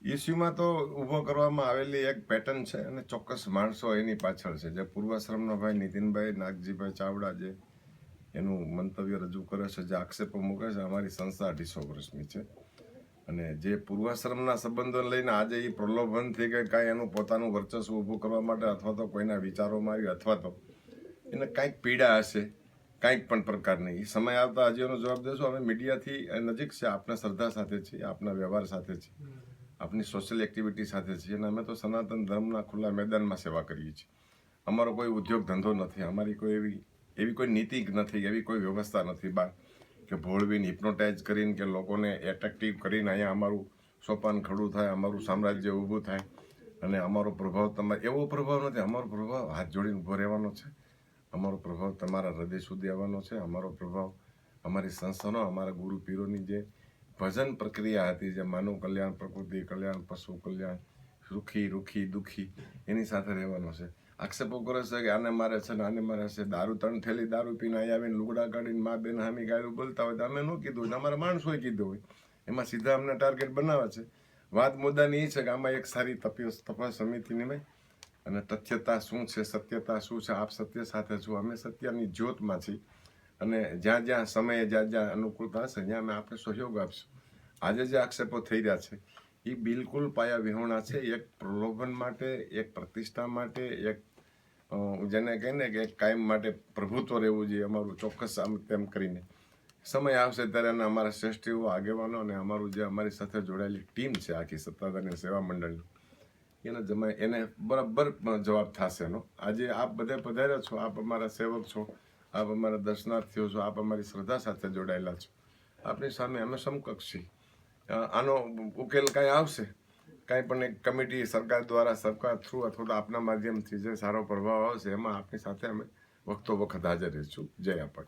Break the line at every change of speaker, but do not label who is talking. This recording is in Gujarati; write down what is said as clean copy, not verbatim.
ઇસ્યુમાં તો ઊભો કરવામાં આવેલી એક પેટર્ન છે અને ચોક્કસ માણસો એની પાછળ છે. જે પૂર્વાશ્રમના ભાઈ નીતિનભાઈ નાગજીભાઈ ચાવડા જે એનું મંતવ્ય રજૂ કરે છે, જે આક્ષેપો મૂકે છે, અમારી સંસ્થા 250 વર્ષની છે અને જે પૂર્વાશ્રમના સંબંધો લઈને આજે એ પ્રલોભનથી કે કાંઈ એનું પોતાનું વર્ચસ્વ ઊભું કરવા માટે અથવા તો કોઈના વિચારો મારી અથવા તો એને કાંઈક પીડા હશે કાંઈક પણ પ્રકારની, એ સમય આવતા હજી એનો જવાબ દેશું. અમે મીડિયાથી નજીક છે, આપના શ્રદ્ધા સાથે છીએ, આપના વ્યવહાર સાથે છીએ, આપની સોશિયલ એક્ટિવિટી સાથે છીએ અને અમે તો સનાતન ધર્મના ખુલ્લા મેદાનમાં સેવા કરીએ છીએ. અમારો કોઈ ઉદ્યોગ ધંધો નથી, અમારી કોઈ એવી કોઈ નીતિ નથી, એવી કોઈ વ્યવસ્થા નથી બહાર કે ભોળવીને હિપ્નોટાઇઝ કરીને કે લોકોને એટ્રેક્ટિવ કરીને અહીંયા અમારું સોપાન ખડું થાય, અમારું સામ્રાજ્ય ઊભું થાય અને અમારો પ્રભાવ તમારે એવો પ્રભાવ નથી. અમારો પ્રભાવ હાથ જોડીને ઊભો રહેવાનો છે, અમારો પ્રભાવ તમારા હૃદય સુધી આવવાનો છે, અમારો પ્રભાવ અમારી સંસ્થાનો, અમારા ગુરુ પીરોની જે ભજન પ્રક્રિયા હતી, જે માનવ કલ્યાણ, પ્રકૃતિ કલ્યાણ, પશુ કલ્યાણ, સુખી રૂખી દુઃખી, એની સાથે રહેવાનો છે. આક્ષેપો કરે છે કે આને મારે છે ને આને મારે છે, દારૂ 3 થેલી દારૂ પીને અહીંયા આવીને લુગડા કાઢીને મા બેન હામી ગાયું બોલતા હોય તો અમે ન કીધું હોય, અમારા માણસોએ કીધું હોય, એમાં સીધા અમને ટાર્ગેટ બનાવે છે. વાત મુદ્દાની એ છે કે આમાં એક સારી તપાસ સમિતિ નિમાય અને તથ્યતા શું છે, સત્યતા શું છે, આપ સત્ય સાથે છો, અમે સત્યની જ્યોતમાં છીએ અને જ્યાં જ્યાં સમયે જ્યાં જ્યાં અનુકૂળતા હશે ત્યાં અમે આપણે સહયોગ આપશું. આજે જે આક્ષેપો થઈ રહ્યા છે એ બિલકુલ પાયા વિહોણા છે. એક પ્રલોભન માટે, એક પ્રતિષ્ઠા માટે, એક જેને કહીને કે કાયમ માટે પ્રભુત્વ રહેવું જોઈએ અમારું, ચોક્કસ આમ તેમ કરીને સમય આવશે ત્યારે અમારા શ્રેષ્ઠીઓ આગેવાનો અને અમારું જે અમારી સાથે જોડાયેલી ટીમ છે આખી સત્તાધારી સેવા મંડળની એને બરાબર જવાબ થશે એનો. આજે આપ બધે પધાર્યા છો, આપ અમારા સેવક છો, આપ અમારા દર્શનાર્થીઓ છો, આપ અમારી શ્રદ્ધા સાથે જોડાયેલા છો, આપની સામે અમે સમકક્ષ છીએ. આનો ઉકેલ કાંઈ આવશે, કાંઈ પણ એક કમિટી સરકાર દ્વારા, સરકાર થ્રુ અથવા તો આપના માધ્યમથી જે સારો પ્રભાવ આવશે એમાં આપની સાથે અમે વખતો વખત હાજર રહીશું. જય આપા.